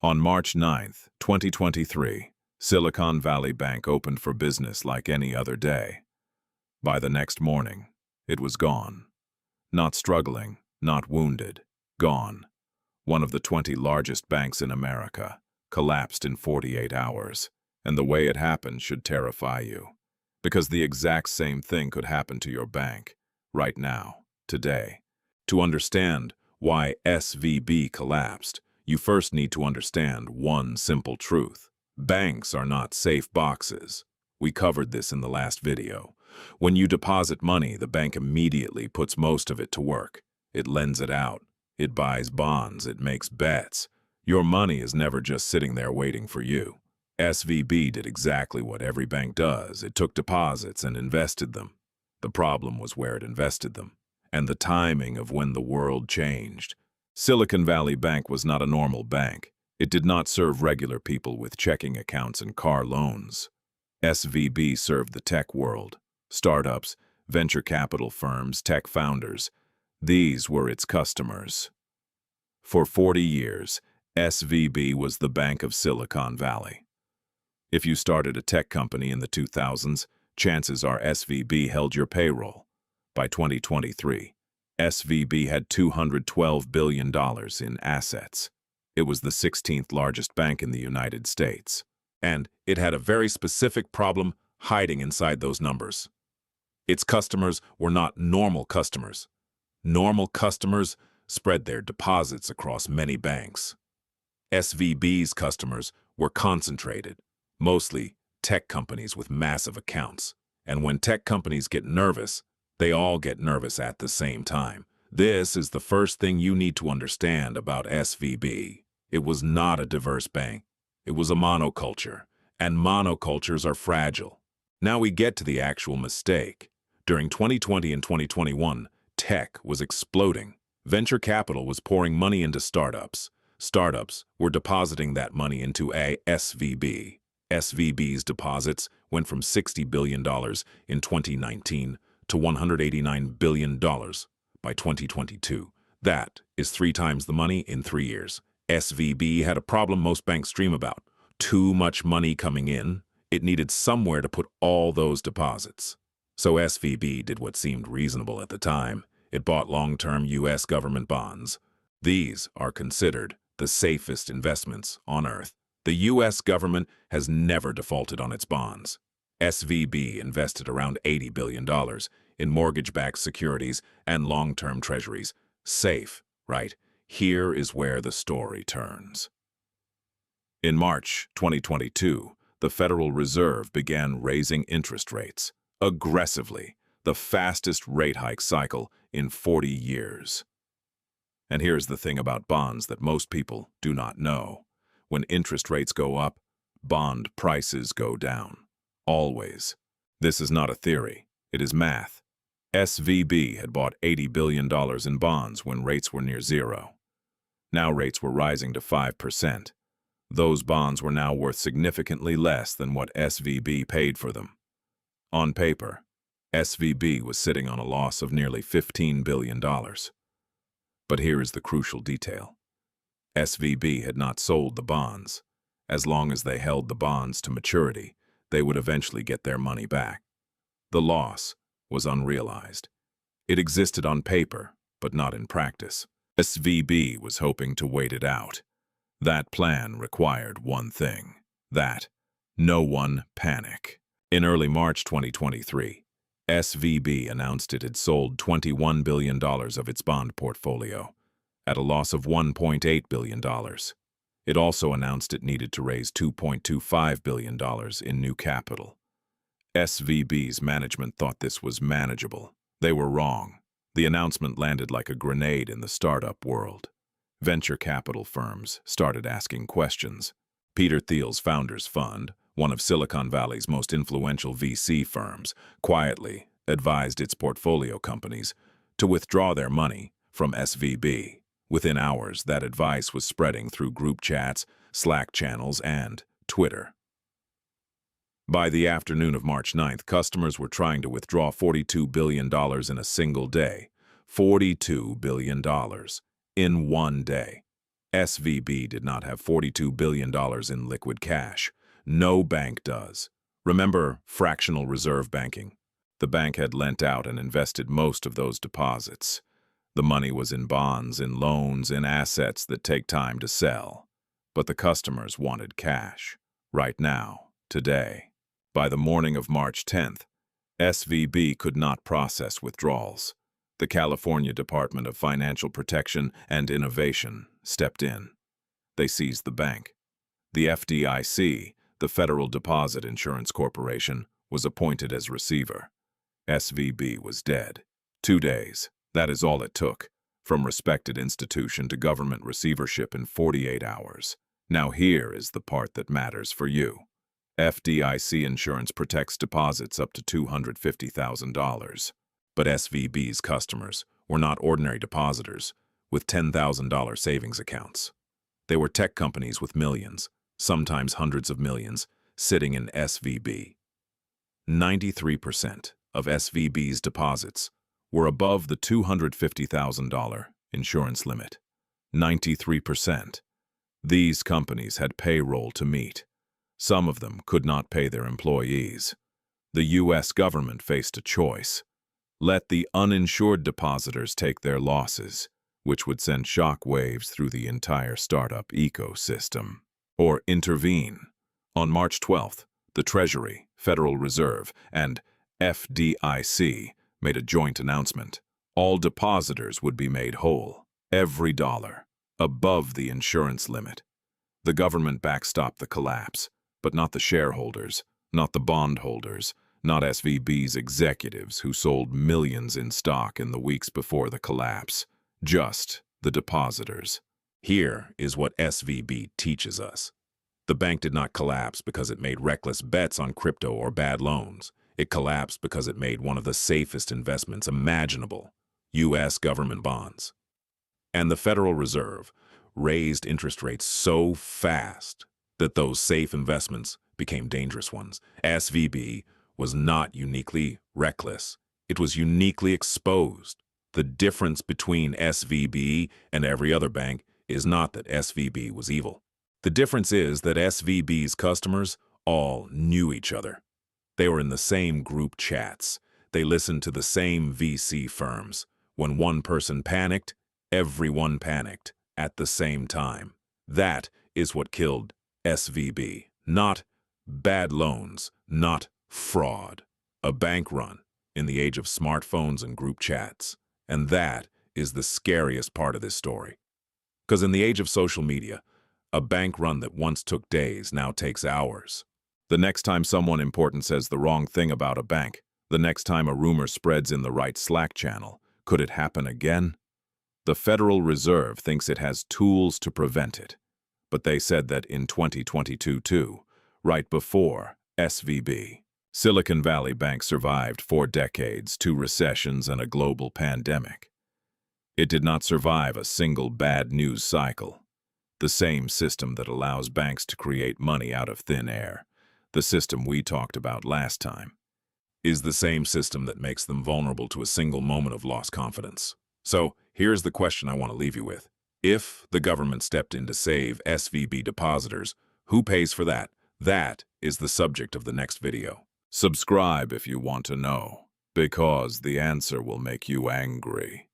On March 9, 2023, Silicon Valley Bank opened for business like any other day. By the next morning, it was gone. Not struggling, not wounded, gone. One of the 20 largest banks in America collapsed in 48 hours, and the way it happened should terrify you. Because the exact same thing could happen to your bank, right now, today. To understand why SVB collapsed, you first need to understand one simple truth. Banks are not safe boxes. We covered this in the last video. When you deposit money, the bank immediately puts most of it to work. It lends it out. It buys bonds. It makes bets. Your money is never just sitting there waiting for you. SVB did exactly what every bank does. It took deposits and invested them. The problem was where it invested them, and the timing of when the world changed. Silicon Valley Bank was not a normal bank. It did not serve regular people with checking accounts and car loans. SVB served the tech world, startups, venture capital firms, tech founders. These were its customers. For 40 years, SVB was the Bank of Silicon Valley. If you started a tech company in the 2000s, chances are SVB held your payroll. By 2023, SVB had $212 billion in assets. It was the 16th largest bank in the United States. And it had a very specific problem hiding inside those numbers. Its customers were not normal customers. Normal customers spread their deposits across many banks. SVB's customers were concentrated, mostly tech companies with massive accounts. And when tech companies get nervous, they all get nervous at the same time. This is the first thing you need to understand about SVB. It was not a diverse bank. It was a monoculture, and monocultures are fragile. Now we get to the actual mistake. During 2020 and 2021, tech was exploding. Venture capital was pouring money into startups. Startups were depositing that money into a SVB. SVB's deposits went from $60 billion in 2019 to $189 billion by 2022. That is 3 times the money in 3 years. SVB had a problem most banks dream about. Too much money coming in. It needed somewhere to put all those deposits. So SVB did what seemed reasonable at the time. It bought long-term U.S. government bonds. These are considered the safest investments on earth. The U.S. government has never defaulted on its bonds. SVB invested around $80 billion in mortgage-backed securities and long-term treasuries. Safe, right? Here is where the story turns. In March 2022, the Federal Reserve began raising interest rates aggressively, the fastest rate hike cycle in 40 years. And here's the thing about bonds that most people do not know. When interest rates go up, bond prices go down. Always. This is not a theory. It is math. SVB had bought $80 billion in bonds when rates were near zero. Now rates were rising to 5%. Those bonds were now worth significantly less than what SVB paid for them. On paper, SVB was sitting on a loss of nearly $15 billion. But here is the crucial detail. SVB had not sold the bonds. As long as they held the bonds to maturity, they would eventually get their money back. The loss was unrealized. It existed on paper, but not in practice. SVB was hoping to wait it out. That plan required one thing, that no one panic. In early March 2023, SVB announced it had sold $21 billion of its bond portfolio, at a loss of $1.8 billion. It also announced it needed to raise $2.25 billion in new capital. SVB's management thought this was manageable. They were wrong. The announcement landed like a grenade in the startup world. Venture capital firms started asking questions. Peter Thiel's Founders Fund, one of Silicon Valley's most influential VC firms, quietly advised its portfolio companies to withdraw their money from SVB. Within hours, that advice was spreading through group chats, Slack channels, and Twitter. By the afternoon of March 9th, customers were trying to withdraw $42 billion in a single day. $42 billion in one day. SVB did not have $42 billion in liquid cash. No bank does. Remember fractional reserve banking? The bank had lent out and invested most of those deposits. The money was in bonds, in loans, in assets that take time to sell. But the customers wanted cash. Right now, today. By the morning of March 10th, SVB could not process withdrawals. The California Department of Financial Protection and Innovation stepped in. They seized the bank. The FDIC, the Federal Deposit Insurance Corporation, was appointed as receiver. SVB was dead. 2 days. That is all it took. From respected institution to government receivership in 48 hours. Now here is the part that matters for you. FDIC insurance protects deposits up to $250,000. But SVB's customers were not ordinary depositors with $10,000 savings accounts. They were tech companies with millions, sometimes hundreds of millions, sitting in SVB. 93% of SVB's deposits were above the $250,000 insurance limit. 93%. These companies had payroll to meet. Some of them could not pay their employees. The U.S. government faced a choice. Let the uninsured depositors take their losses, which would send shock waves through the entire startup ecosystem, or intervene. On March 12th, the Treasury, Federal Reserve, and FDIC made a joint announcement. All depositors would be made whole, every dollar, above the insurance limit. The government backstopped the collapse, but not the shareholders, not the bondholders, not SVB's executives who sold millions in stock in the weeks before the collapse, just the depositors. Here is what SVB teaches us. The bank did not collapse because it made reckless bets on crypto or bad loans. It collapsed because it made one of the safest investments imaginable, U.S. government bonds. And the Federal Reserve raised interest rates so fast that those safe investments became dangerous ones. SVB was not uniquely reckless. It was uniquely exposed. The difference between SVB and every other bank is not that SVB was evil. The difference is that SVB's customers all knew each other. They were in the same group chats. They listened to the same VC firms. When one person panicked, everyone panicked at the same time. That is what killed SVB. Not bad loans, not fraud. A bank run in the age of smartphones and group chats. And that is the scariest part of this story. Because in the age of social media, a bank run that once took days now takes hours. The next time someone important says the wrong thing about a bank, the next time a rumor spreads in the right Slack channel, could it happen again? The Federal Reserve thinks it has tools to prevent it. But they said that in 2022 too, right before SVB. Silicon Valley Bank survived 4 decades, 2 recessions, and a global pandemic. It did not survive a single bad news cycle. The same system that allows banks to create money out of thin air, the system we talked about last time, is the same system that makes them vulnerable to a single moment of lost confidence. So here's the question I want to leave you with. If the government stepped in to save SVB depositors, who pays for that? That is the subject of the next video. Subscribe if you want to know, because the answer will make you angry.